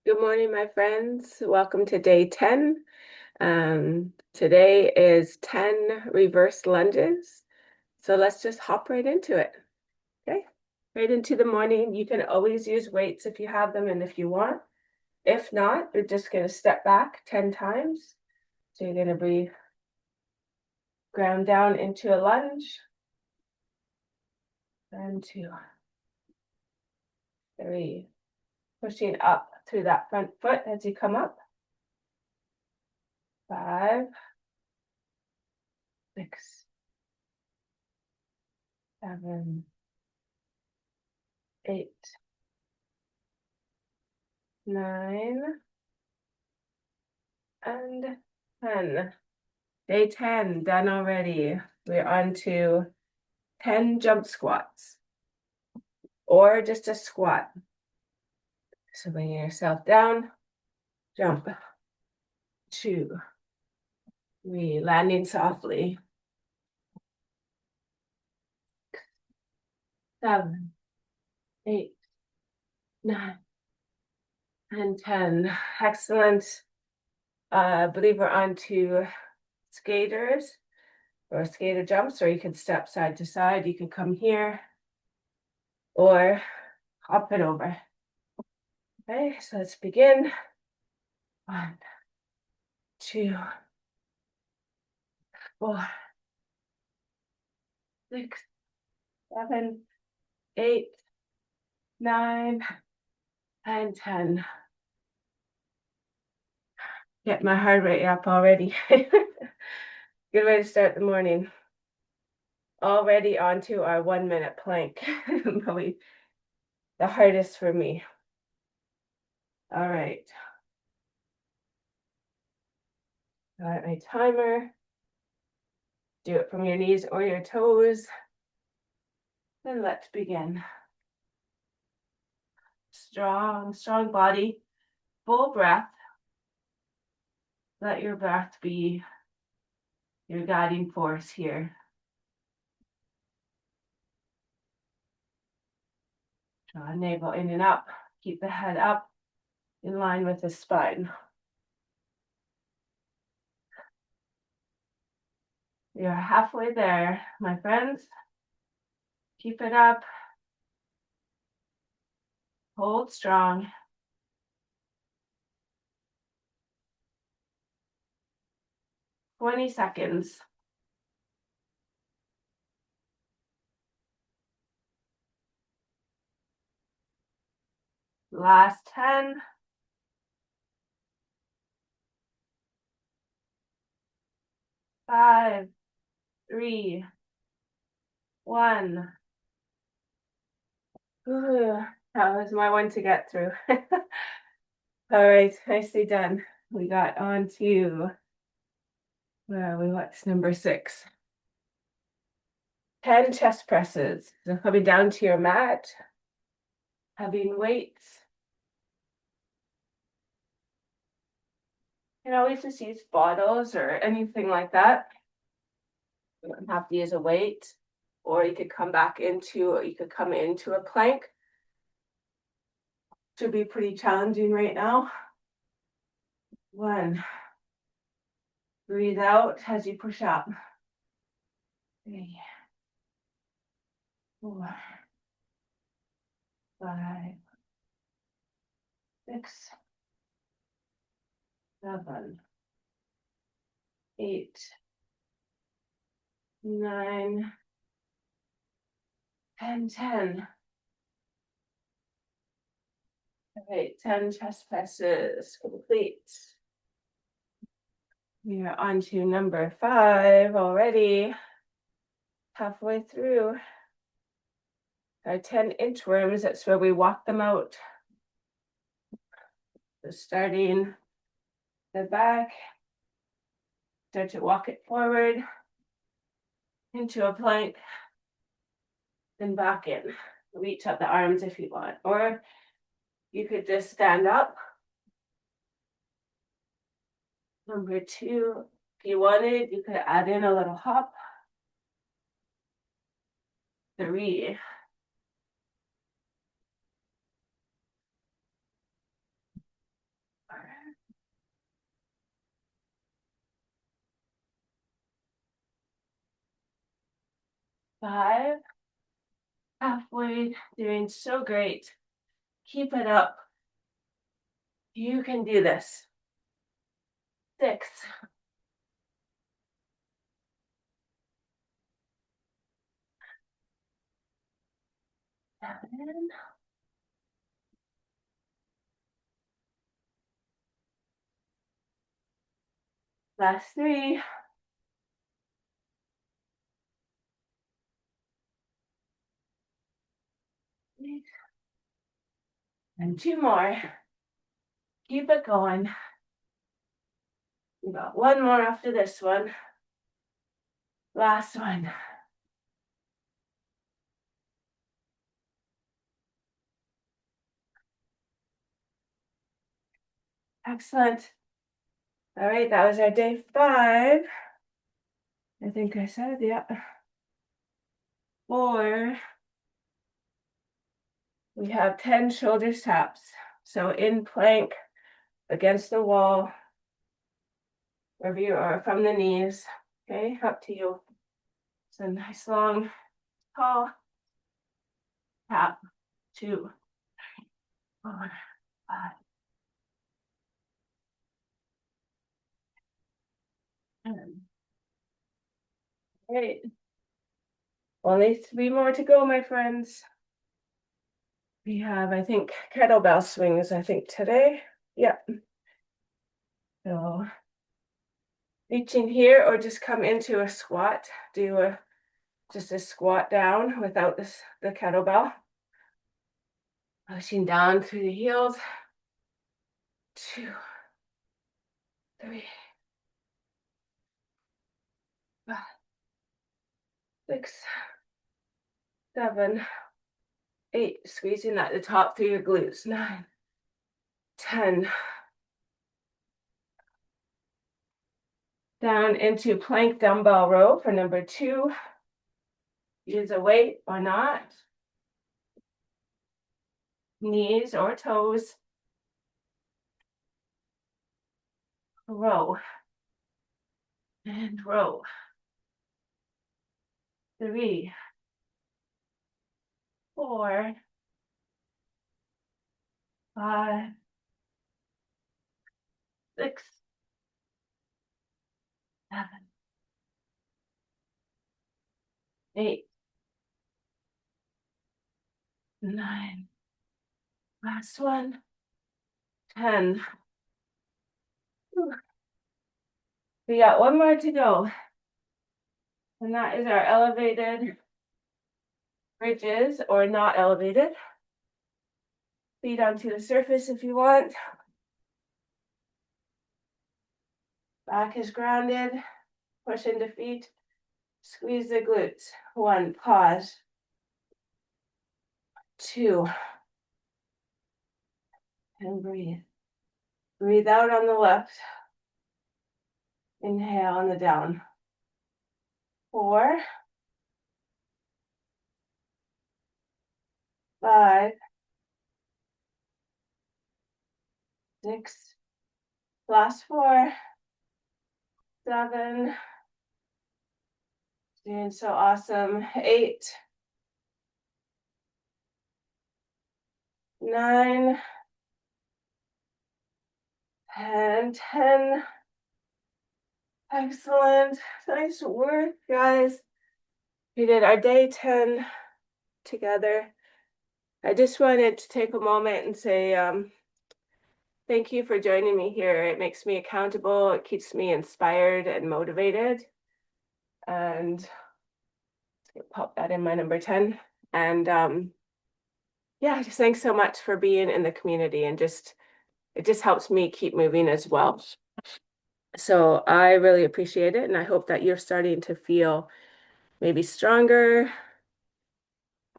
Good morning, my friends. Welcome to day 10. Today is 10 reverse lunges. So let's just hop right into it. Okay. Right into the morning. You can always use weights if you have them and if you want. If not, you're just going to step back 10 times. So you're going to breathe, ground down into a lunge. And 2, 3. Pushing up through that front foot as you come up. 5, 6, 7, 8, 9, and 10. Day 10 done already. We're on to 10 jump squats or just a squat. So bringing yourself down, jump. 2, 3, landing softly. 7, 8, 9, and 10. Excellent. I believe we're on to skaters or skater jumps, or you can step side to side. You can come here or hop it over. Okay, so let's begin. 1, 2, 4, 6, 7, 8, 9, and 10. Get my heart rate up already. Good way to start the morning. Already onto our 1-minute plank. Probably the hardest for me. All right. Got my timer. Do it from your knees or your toes. And let's begin. Strong, strong body, full breath. Let your breath be your guiding force here. Draw navel in and up. Keep the head up in line with the spine. You're halfway there, my friends. Keep it up. Hold strong. 20 seconds. Last 10. 5, 3, 1. Ooh, that was my one to get through. All right, nicely done. We got on to, where are we? What's number 6? 10 chest presses. So coming down to your mat, having weights. You can always just use bottles or anything like that. You don't have to use a weight, or you could come into a plank. Should be pretty challenging right now. 1. Breathe out as you push up. 3, 4, 5, 6, 7, 8, 9, and 10. All right, 10 chest presses complete. We are on to number 5 already. Halfway through. Our 10 inchworms, that's where we walk them out. So starting the back, start to walk it forward into a plank, then back in. Reach out the arms if you want, or you could just stand up. Number 2, if you wanted, you could add in a little hop. 3, 5, halfway, doing so great. Keep it up. You can do this. 6, 7, last 3, 8, and 2 more. Keep it going. We got 1 more after this one. Last one. Excellent. All right, that was our day 5. I think I said, yeah. 4. We have 10 shoulder taps. So in plank, against the wall, wherever you are, from the knees. Okay, up to you. It's a nice long, tall tap. 2, 4, 5, 10. Great. Only 3 more to go, my friends. We have, I think, kettlebell swings, I think, today. Yeah. So reaching here or just come into a squat. Do just a squat down without the kettlebell. Pushing down through the heels. 2, 3, 5, 6, 7, 8. Squeezing at the top through your glutes. 9, 10. Down into plank dumbbell row for number 2. Use a weight or not. Knees or toes. Row. And row. 3, 4, 5, 6, 7, 8, 9. Last one. 10. We got 1 more to go. And that is our elevated bridges or not elevated. Feet onto the surface if you want. Back is grounded. Push into feet. Squeeze the glutes. 1, pause. 2, and breathe. Breathe out on the left. Inhale on the down. 4, 5, 6, last 4, 7, doing so awesome. 8, 9, and 10. Excellent. Nice work, guys. We did our day 10 together. I just wanted to take a moment and say thank you for joining me here. It makes me accountable. It keeps me inspired and motivated. And pop that in my number 10. And yeah, just thanks so much for being in the community, and it just helps me keep moving as well. So I really appreciate it, and I hope that you're starting to feel maybe stronger,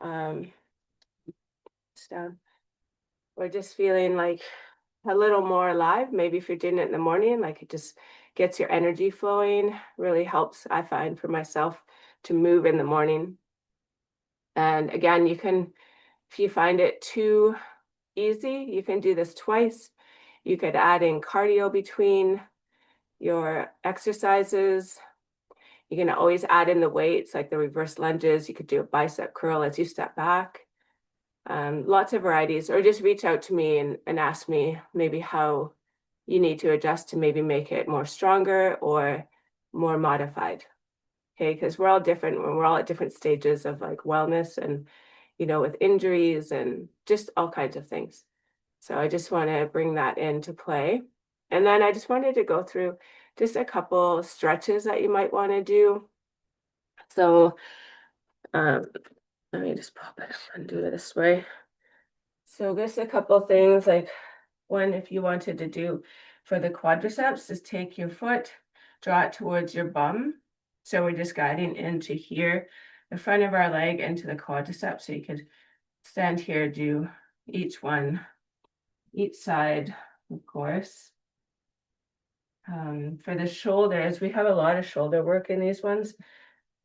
or just feeling like a little more alive. Maybe if you're doing it in the morning, like it just gets your energy flowing, really helps, I find, for myself to move in the morning. And again, you can, if you find it too easy, you can do this twice. You could add in cardio between your exercises. You can always add in the weights, like the reverse lunges. You could do a bicep curl as you step back. Lots of varieties, or just reach out to me and ask me maybe how you need to adjust to maybe make it more stronger or more modified. Okay, because we're all different when we're all at different stages of like wellness and, with injuries and just all kinds of things. So I just want to bring that into play. And then I just wanted to go through just a couple stretches that you might want to do. So let me just pop it up and do it this way. So just a couple things, like one, if you wanted to do for the quadriceps, just take your foot, draw it towards your bum. So we're just guiding into here, the front of our leg into the quadriceps. So you could stand here, do each one, each side, of course. For the shoulders, we have a lot of shoulder work in these ones.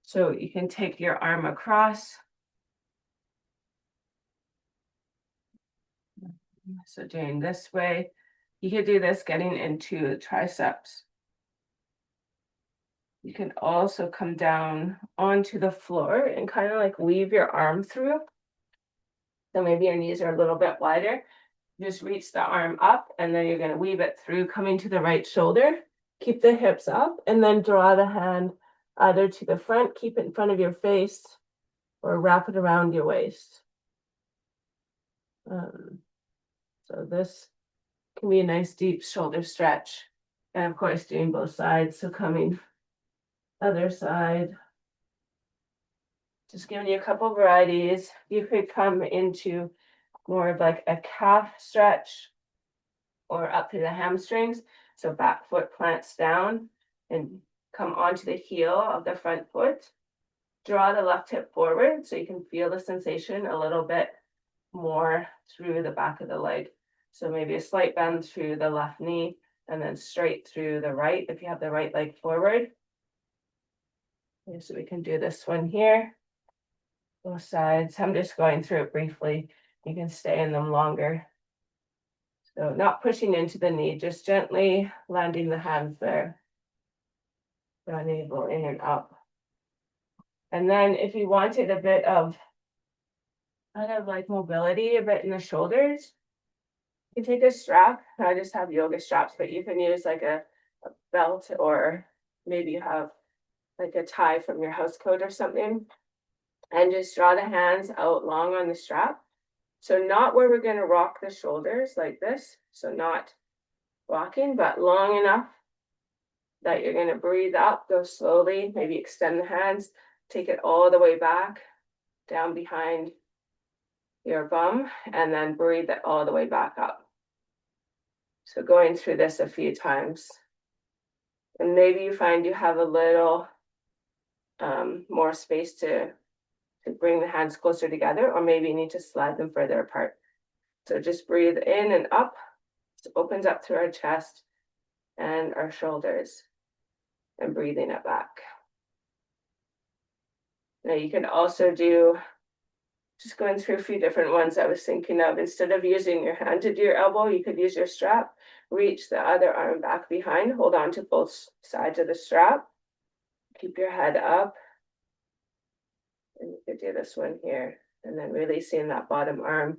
So you can take your arm across. So doing this way, you could do this getting into triceps. You can also come down onto the floor and kind of like weave your arm through. So maybe your knees are a little bit wider. Just reach the arm up and then you're going to weave it through, coming to the right shoulder. Keep the hips up and then draw the hand either to the front, keep it in front of your face, or wrap it around your waist. So this can be a nice deep shoulder stretch. And of course, doing both sides. So coming other side. Just giving you a couple varieties. You could come into more of like a calf stretch or up to the hamstrings. So back foot plants down and come onto the heel of the front foot. Draw the left hip forward so you can feel the sensation a little bit more through the back of the leg. So maybe a slight bend through the left knee and then straight through the right if you have the right leg forward. Okay, so we can do this one here. Both sides. I'm just going through it briefly. You can stay in them longer. So not pushing into the knee, just gently landing the hands there. The navel in and up. And then if you wanted a bit of kind of like mobility, a bit in the shoulders, you can take a strap. I just have yoga straps, but you can use like a belt, or maybe you have like a tie from your house coat or something. And just draw the hands out long on the strap. So not where we're going to rock the shoulders like this. So not rocking, but long enough that you're going to breathe up, go slowly, maybe extend the hands, take it all the way back, down behind your bum, and then breathe it all the way back up. So going through this a few times. And maybe you find you have a little more space to bring the hands closer together, or maybe you need to slide them further apart. So just breathe in and up. It opens up through our chest and our shoulders, and breathing it back. Now you can also do, just going through a few different ones I was thinking of. Instead of using your hand to do your elbow, you could use your strap. Reach the other arm back behind. Hold on to both sides of the strap. Keep your head up. And you could do this one here. And then releasing that bottom arm.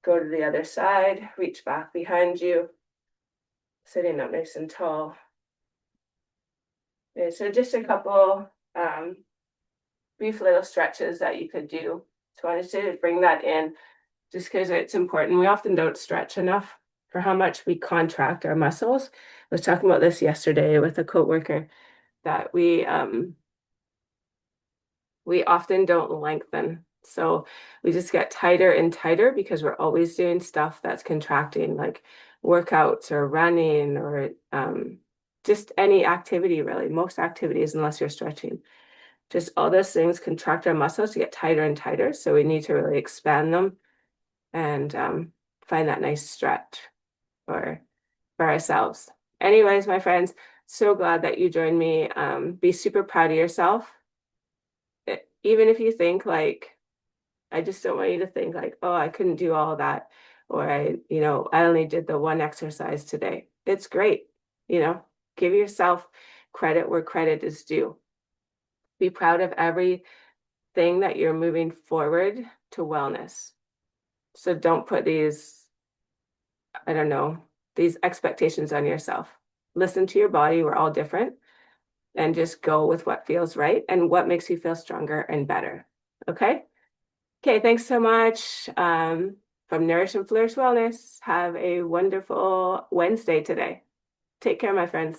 Go to the other side. Reach back behind you. Sitting up nice and tall. Okay, so just a couple brief little stretches that you could do. So I wanted to bring that in just because it's important. We often don't stretch enough for how much we contract our muscles. I was talking about this yesterday with a coworker, that we often don't lengthen. So we just get tighter and tighter because we're always doing stuff that's contracting, like workouts or running or just any activity, really. Most activities, unless you're stretching. Just all those things contract our muscles to get tighter and tighter. So we need to really expand them and find that nice stretch for ourselves. Anyways, my friends, so glad that you joined me. Be super proud of yourself. Even if you think like, I just don't want you to think like, oh, I couldn't do all that, or I only did the one exercise today. It's great. Give yourself credit where credit is due. Be proud of everything that you're moving forward to wellness. So don't put these, I don't know, these expectations on yourself. Listen to your body. We're all different. And just go with what feels right and what makes you feel stronger and better. Okay? Okay, thanks so much. From Nourish and Flourish Wellness, have a wonderful Wednesday today. Take care, my friends.